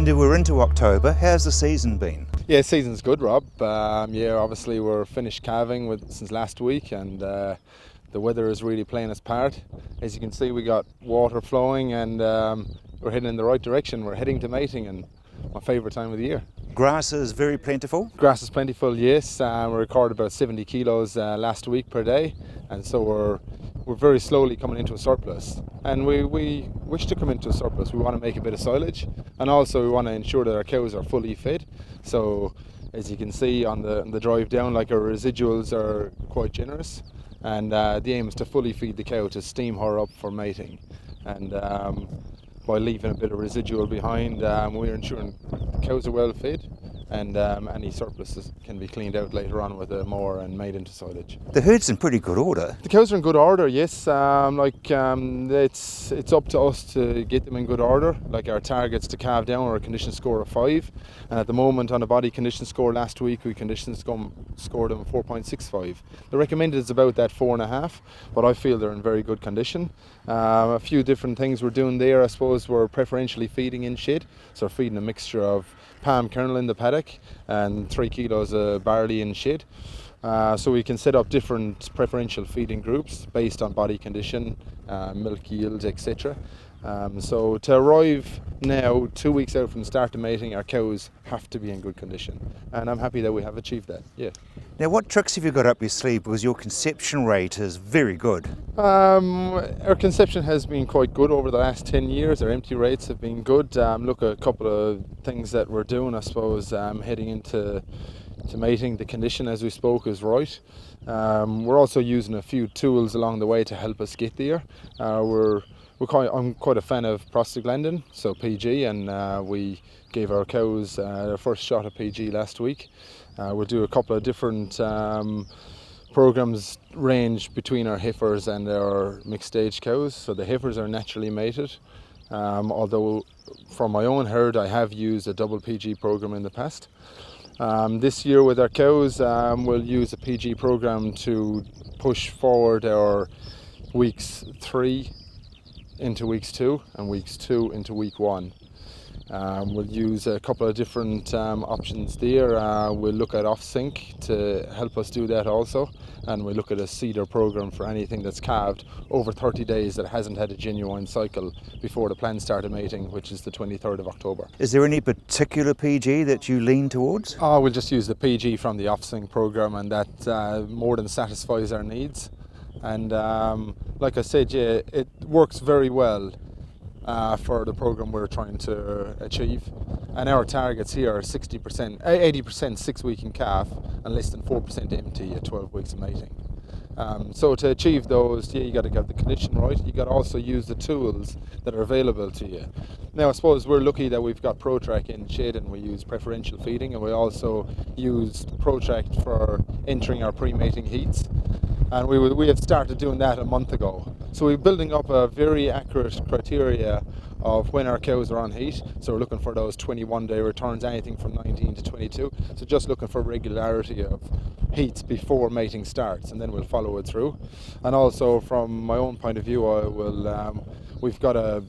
Enda, we're into October. How's the season been? Yeah, season's good, Rob. Obviously we're finished calving since last week, and the weather is really playing its part. As you can see, we got water flowing, and we're heading in the right direction. We're heading to mating, and my favourite time of the year. Grass is very plentiful? Grass is plentiful, yes. We recorded about 70 kilos last week per day, and so we're very slowly coming into a surplus. And we wish to come into a surplus. We want to make a bit of silage, and also we want to ensure that our cows are fully fed. So as you can see on the drive down, like, our residuals are quite generous, and the aim is to fully feed the cow to steam her up for mating. And by leaving a bit of residual behind, we're ensuring the cows are well fed, and any surpluses can be cleaned out later on with a mower and made into silage. The herd's in pretty good order. The cows are in good order, yes. It's up to us to get them in good order. Like, our target's to calve down or a condition score of 5, and at the moment on a body condition score last week we scored them 4.65. The recommended is about that 4.5, but I feel they're in very good condition. A few different things we're doing there. I suppose we're preferentially feeding in shed, so we're feeding a mixture of palm kernel in the paddock and 3 kilos of barley in shed. So we can set up different preferential feeding groups based on body condition, milk yield, etc. So to arrive now, 2 weeks out from the start of mating, our cows have to be in good condition, and I'm happy that we have achieved that. Yeah. Now, what tricks have you got up your sleeve? Because your conception rate is very good. Our conception has been quite good over the last 10 years. Our empty rates have been good. Look, a couple of things that we're doing, I suppose, heading into mating. The condition, as we spoke, is right. We're also using a few tools along the way to help us get there. I'm quite a fan of prostaglandin, so PG, and we gave our cows their first shot of PG last week. We'll do a couple of different programs range between our heifers and our mixed stage cows. So the heifers are naturally mated, although for my own herd I have used a double PG program in the past. This year with our cows, we'll use a PG program to push forward our weeks 3 into weeks 2 and weeks 2 into week 1. We'll use a couple of different options there. We'll look at off-sync to help us do that also, and we'll look at a cedar program for anything that's calved over 30 days that hasn't had a genuine cycle before the planned start of mating, which is the 23rd of October. Is there any particular PG that you lean towards? We'll just use the PG from the off-sync program, and that more than satisfies our needs. And like I said, yeah, it works very well for the program we're trying to achieve. And our targets here are 80% 6 week in calf and less than 4% empty at 12 weeks of mating. So to achieve those, yeah, you got to get the condition right. You got to also use the tools that are available to you. Now, I suppose we're lucky that we've got ProTrack in shed, and we use preferential feeding, and we also use ProTrack for entering our pre-mating heats. And we have started doing that a month ago. So we're building up a very accurate criteria of when our cows are on heat. So we're looking for those 21-day returns, anything from 19 to 22. So just looking for regularity of heats before mating starts, and then we'll follow it through. And also from my own point of view, we've got a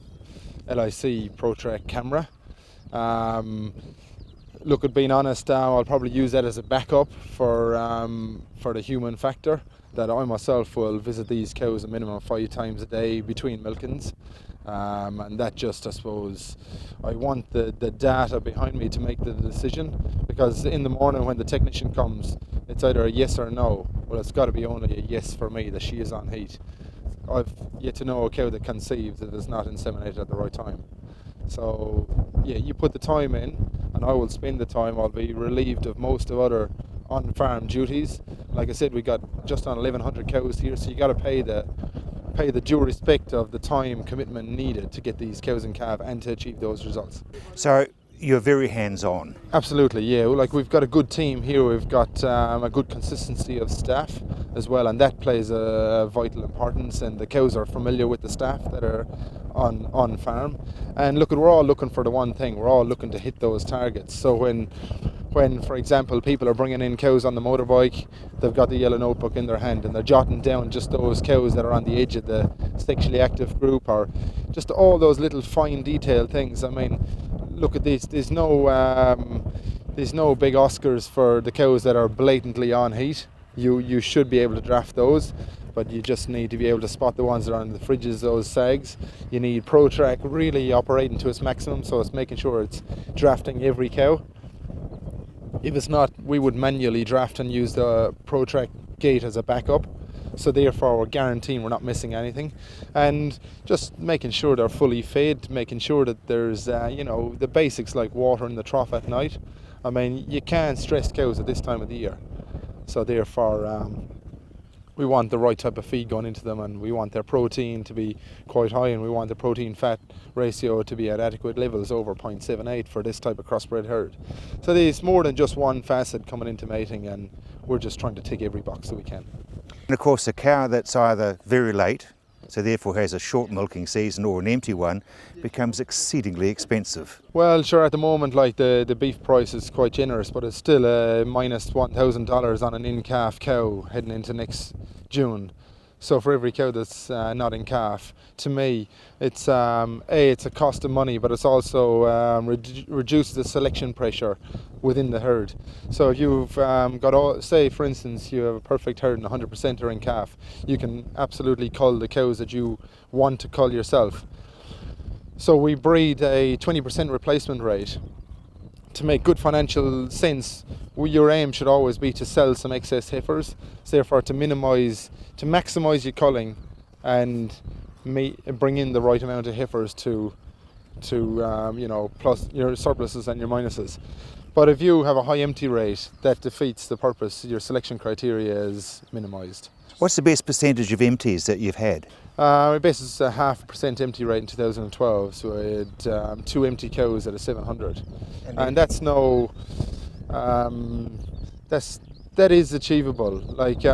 LIC ProTrack camera. Look, at being honest, I'll probably use that as a backup for the human factor, that I myself will visit these cows a minimum of 5 times a day between milkings. And that just, I suppose, I want the data behind me to make the decision, because in the morning when the technician comes, it's either a yes or a no. Well, it's got to be only a yes for me that she is on heat. I've yet to know a cow that conceives that is not inseminated at the right time. So yeah, you put the time in, and I will spend the time. I'll be relieved of most of other on-farm duties. Like I said, we got just on 1,100 cows here, so you got to pay the due respect of the time commitment needed to get these cows in calf and to achieve those results. So you're very hands-on. Absolutely, yeah. Like, we've got a good team here. We've got a good consistency of staff as well, and that plays a vital importance. And the cows are familiar with the staff that are on farm. And look, we're all looking for the one thing. We're all looking to hit those targets. So when, for example, people are bringing in cows on the motorbike, they've got the yellow notebook in their hand and they're jotting down just those cows that are on the edge of the sexually active group, or just all those little fine detailed things. I mean, look at this. There's no big Oscars for the cows that are blatantly on heat. You should be able to draft those, but you just need to be able to spot the ones that are on the fridges, those sags. You need ProTrack really operating to its maximum, so it's making sure it's drafting every cow. If it's not, we would manually draft and use the ProTrack gate as a backup. So therefore we're guaranteeing we're not missing anything, and just making sure they're fully fed, making sure that there's the basics like water in the trough at night. I mean, you can't stress cows at this time of the year, so therefore we want the right type of feed going into them, and we want their protein to be quite high, and we want the protein fat ratio to be at adequate levels over 0.78 for this type of crossbred herd. So there's more than just one facet coming into mating, and we're just trying to tick every box that we can. And of course, a cow that's either very late, so therefore has a short milking season, or an empty one, becomes exceedingly expensive. Well, sure, at the moment, like the beef price is quite generous, but it's still minus $1,000 on an in-calf cow heading into next June. So for every cow that's not in calf, to me, it's a cost of money, but it's also reduces the selection pressure within the herd. So if you've say for instance you have a perfect herd and 100% are in calf, you can absolutely cull the cows that you want to cull yourself. So we breed a 20% replacement rate. To make good financial sense, your aim should always be to sell some excess heifers, so therefore to maximise your culling and bring in the right amount of heifers to plus your surpluses and your minuses. But if you have a high empty rate, that defeats the purpose. Your selection criteria is minimised. What's the best percentage of empties that you've had? We based a 0.5% empty rate in 2012, so I had 2 empty cows at a 700, and that's that is achievable. Like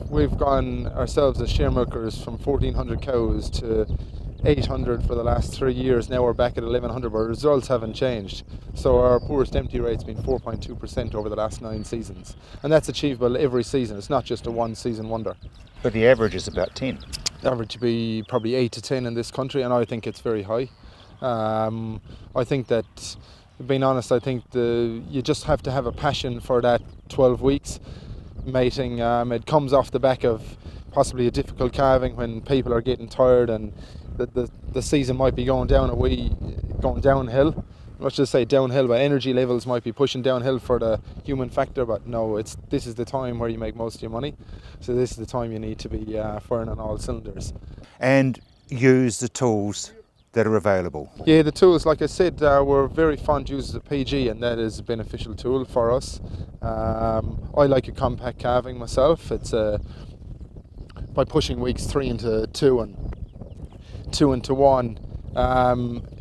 we've gone ourselves as share milkers from 1,400 cows to 800 for the last 3 years. Now we're back at 1,100, but results haven't changed. So our poorest empty rate's been 4.2% over the last 9 seasons, and that's achievable every season. It's not just a one-season wonder. But the average is about 10. The average would be probably 8 to 10 in this country, and I think it's very high. I think that, being honest, I think you just have to have a passion for that 12 weeks mating. It comes off the back of possibly a difficult calving when people are getting tired and the season might be going downhill. Let's just say downhill, but energy levels might be pushing downhill for the human factor. But no, this is the time where you make most of your money. So this is the time you need to be firing on all cylinders. And use the tools that are available. Yeah, the tools, like I said, we're very fond users of PG, and that is a beneficial tool for us. I like a compact calving myself. It's by pushing weeks 3 into 2 and 2 into 1.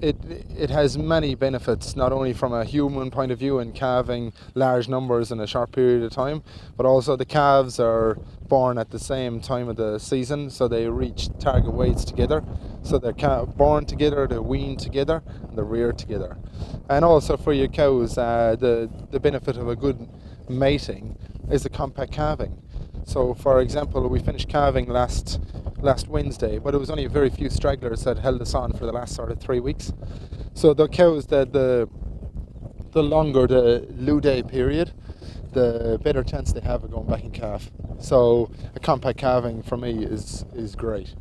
It has many benefits, not only from a human point of view in calving large numbers in a short period of time, but also the calves are born at the same time of the season, so they reach target weights together. So they're born together, they're weaned together, and they're reared together. And also for your cows, the benefit of a good mating is the compact calving. So for example, we finished calving last Wednesday, but it was only a very few stragglers that held us on for the last sort of 3 weeks. So the cows, the longer the loo day period, the better chance they have of going back in calf. So a compact calving for me is great.